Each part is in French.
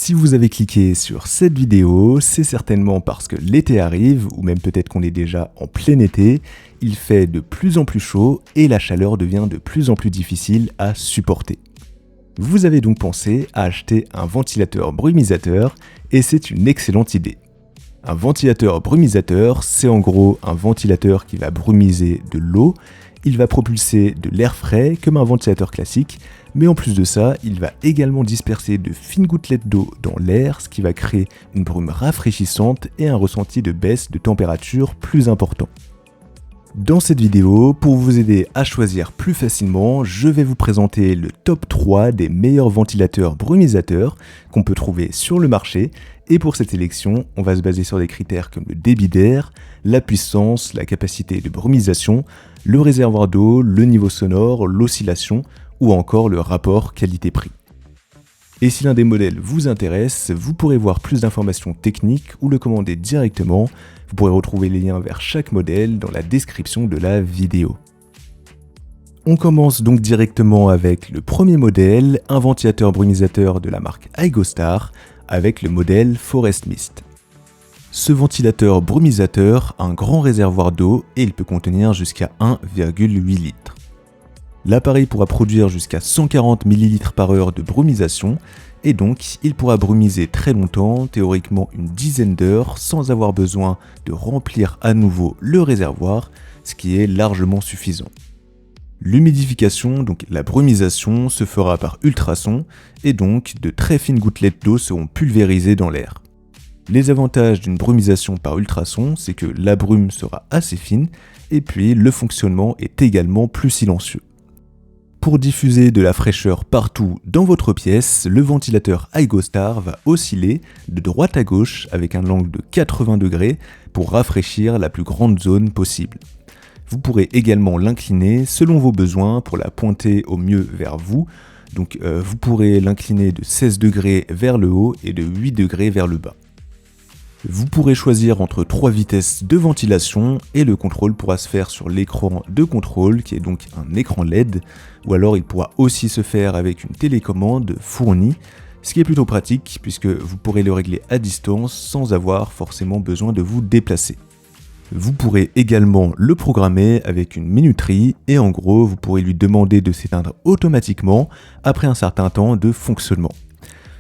Si vous avez cliqué sur cette vidéo, c'est certainement parce que l'été arrive, ou même peut-être qu'on est déjà en plein été, il fait de plus en plus chaud et la chaleur devient de plus en plus difficile à supporter. Vous avez donc pensé à acheter un ventilateur brumisateur et c'est une excellente idée. Un ventilateur brumisateur, c'est en gros un ventilateur qui va brumiser de l'eau, il va propulser de l'air frais comme un ventilateur classique, mais en plus de ça, il va également disperser de fines gouttelettes d'eau dans l'air, ce qui va créer une brume rafraîchissante et un ressenti de baisse de température plus important. Dans cette vidéo, pour vous aider à choisir plus facilement, je vais vous présenter le top 3 des meilleurs ventilateurs brumisateurs qu'on peut trouver sur le marché. Et pour cette sélection, on va se baser sur des critères comme le débit d'air, la puissance, la capacité de brumisation, le réservoir d'eau, le niveau sonore, l'oscillation ou encore le rapport qualité-prix. Et si l'un des modèles vous intéresse, vous pourrez voir plus d'informations techniques ou le commander directement. Vous pourrez retrouver les liens vers chaque modèle dans la description de la vidéo. On commence donc directement avec le premier modèle, un ventilateur brumisateur de la marque Aigostar avec le modèle Forest Mist. Ce ventilateur brumisateur a un grand réservoir d'eau et il peut contenir jusqu'à 1,8 litre. L'appareil pourra produire jusqu'à 140 ml par heure de brumisation et donc il pourra brumiser très longtemps, théoriquement une dizaine d'heures, sans avoir besoin de remplir à nouveau le réservoir, ce qui est largement suffisant. L'humidification, donc la brumisation, se fera par ultrasons et donc de très fines gouttelettes d'eau seront pulvérisées dans l'air. Les avantages d'une brumisation par ultrasons, c'est que la brume sera assez fine et puis le fonctionnement est également plus silencieux. Pour diffuser de la fraîcheur partout dans votre pièce, le ventilateur Aigostar va osciller de droite à gauche avec un angle de 80 degrés pour rafraîchir la plus grande zone possible. Vous pourrez également l'incliner selon vos besoins pour la pointer au mieux vers vous. Donc vous pourrez l'incliner de 16 degrés vers le haut et de 8 degrés vers le bas. Vous pourrez choisir entre 3 vitesses de ventilation et le contrôle pourra se faire sur l'écran de contrôle qui est donc un écran LED ou alors il pourra aussi se faire avec une télécommande fournie, ce qui est plutôt pratique puisque vous pourrez le régler à distance sans avoir forcément besoin de vous déplacer. Vous pourrez également le programmer avec une minuterie et en gros vous pourrez lui demander de s'éteindre automatiquement après un certain temps de fonctionnement.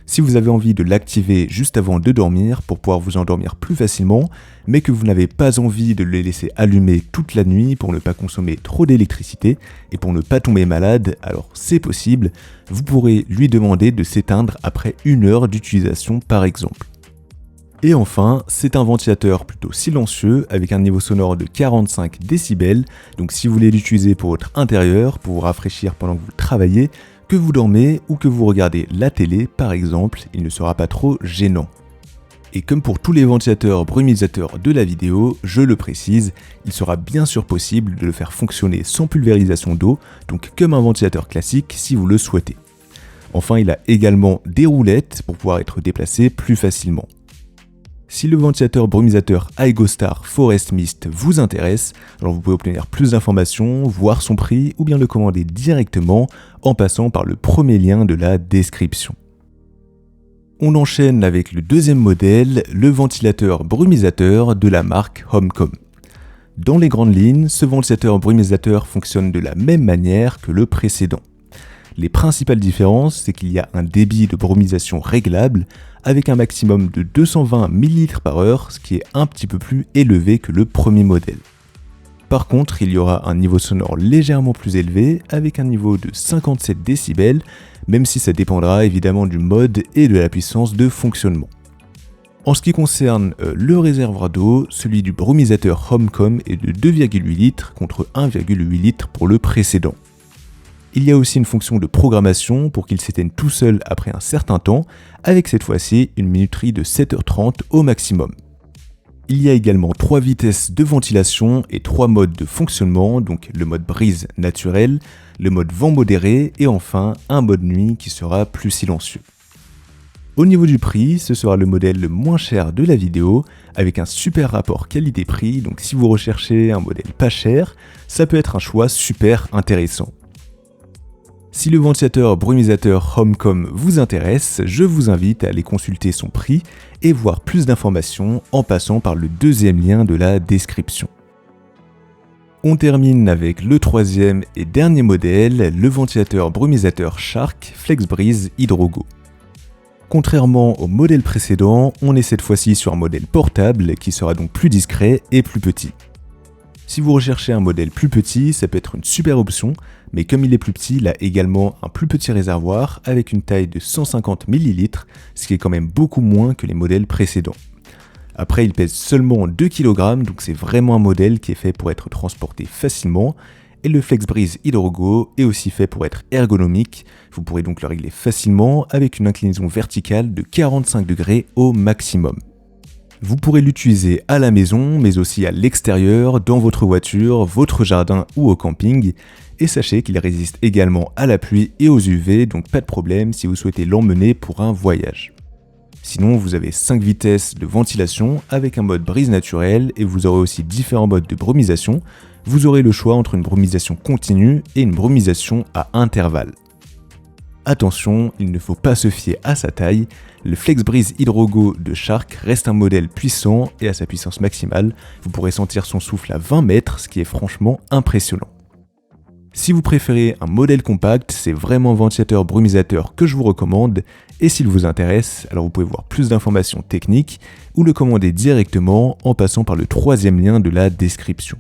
Si vous avez envie de l'activer juste avant de dormir pour pouvoir vous endormir plus facilement, mais que vous n'avez pas envie de le laisser allumer toute la nuit pour ne pas consommer trop d'électricité et pour ne pas tomber malade, alors c'est possible, vous pourrez lui demander de s'éteindre après 1 heure d'utilisation par exemple. Et enfin, c'est un ventilateur plutôt silencieux avec un niveau sonore de 45 décibels, donc si vous voulez l'utiliser pour votre intérieur, pour vous rafraîchir pendant que vous travaillez, que vous dormez ou que vous regardez la télé par exemple, il ne sera pas trop gênant. Et comme pour tous les ventilateurs brumisateurs de la vidéo, je le précise, il sera bien sûr possible de le faire fonctionner sans pulvérisation d'eau, donc comme un ventilateur classique si vous le souhaitez. Enfin, il a également des roulettes pour pouvoir être déplacé plus facilement. Si le ventilateur brumisateur Aigostar Forest Mist vous intéresse, alors vous pouvez obtenir plus d'informations, voir son prix ou bien le commander directement en passant par le premier lien de la description. On enchaîne avec le deuxième modèle, le ventilateur brumisateur de la marque Homecom. Dans les grandes lignes, ce ventilateur brumisateur fonctionne de la même manière que le précédent. Les principales différences, c'est qu'il y a un débit de brumisation réglable avec un maximum de 220 ml par heure, ce qui est un petit peu plus élevé que le premier modèle. Par contre, il y aura un niveau sonore légèrement plus élevé avec un niveau de 57 décibels, même si ça dépendra évidemment du mode et de la puissance de fonctionnement. En ce qui concerne le réservoir d'eau, celui du brumisateur Homecom est de 2,8 litres contre 1,8 litres pour le précédent. Il y a aussi une fonction de programmation pour qu'il s'éteigne tout seul après un certain temps, avec cette fois-ci une minuterie de 7h30 au maximum. Il y a également 3 vitesses de ventilation et 3 modes de fonctionnement, donc le mode brise naturel, le mode vent modéré et enfin un mode nuit qui sera plus silencieux. Au niveau du prix, ce sera le modèle le moins cher de la vidéo, avec un super rapport qualité-prix, donc si vous recherchez un modèle pas cher, ça peut être un choix super intéressant. Si le ventilateur brumisateur Homecom vous intéresse, je vous invite à aller consulter son prix et voir plus d'informations en passant par le deuxième lien de la description. On termine avec le troisième et dernier modèle, le ventilateur brumisateur Shark FlexBreeze Hydrogo. Contrairement au modèle précédent, on est cette fois-ci sur un modèle portable qui sera donc plus discret et plus petit. Si vous recherchez un modèle plus petit, ça peut être une super option, mais comme il est plus petit, il a également un plus petit réservoir avec une taille de 150 ml, ce qui est quand même beaucoup moins que les modèles précédents. Après, il pèse seulement 2 kg, donc c'est vraiment un modèle qui est fait pour être transporté facilement. Et le FlexBreeze Hydrogo est aussi fait pour être ergonomique. Vous pourrez donc le régler facilement avec une inclinaison verticale de 45 degrés au maximum. Vous pourrez l'utiliser à la maison, mais aussi à l'extérieur, dans votre voiture, votre jardin ou au camping. Et sachez qu'il résiste également à la pluie et aux UV, donc pas de problème si vous souhaitez l'emmener pour un voyage. Sinon, vous avez 5 vitesses de ventilation avec un mode brise naturelle et vous aurez aussi différents modes de brumisation. Vous aurez le choix entre une brumisation continue et une brumisation à intervalles. Attention, il ne faut pas se fier à sa taille, le FlexBreeze Hydrogo de Shark reste un modèle puissant et à sa puissance maximale, vous pourrez sentir son souffle à 20 mètres, ce qui est franchement impressionnant. Si vous préférez un modèle compact, c'est vraiment un ventilateur brumisateur que je vous recommande, et s'il vous intéresse, alors vous pouvez voir plus d'informations techniques ou le commander directement en passant par le troisième lien de la description.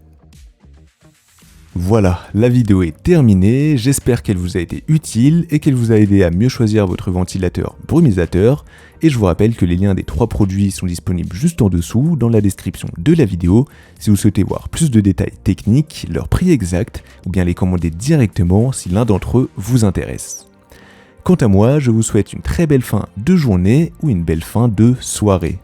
Voilà, la vidéo est terminée, j'espère qu'elle vous a été utile et qu'elle vous a aidé à mieux choisir votre ventilateur brumisateur, et je vous rappelle que les liens des 3 produits sont disponibles juste en dessous dans la description de la vidéo si vous souhaitez voir plus de détails techniques, leur prix exact ou bien les commander directement si l'un d'entre eux vous intéresse. Quant à moi, je vous souhaite une très belle fin de journée ou une belle fin de soirée.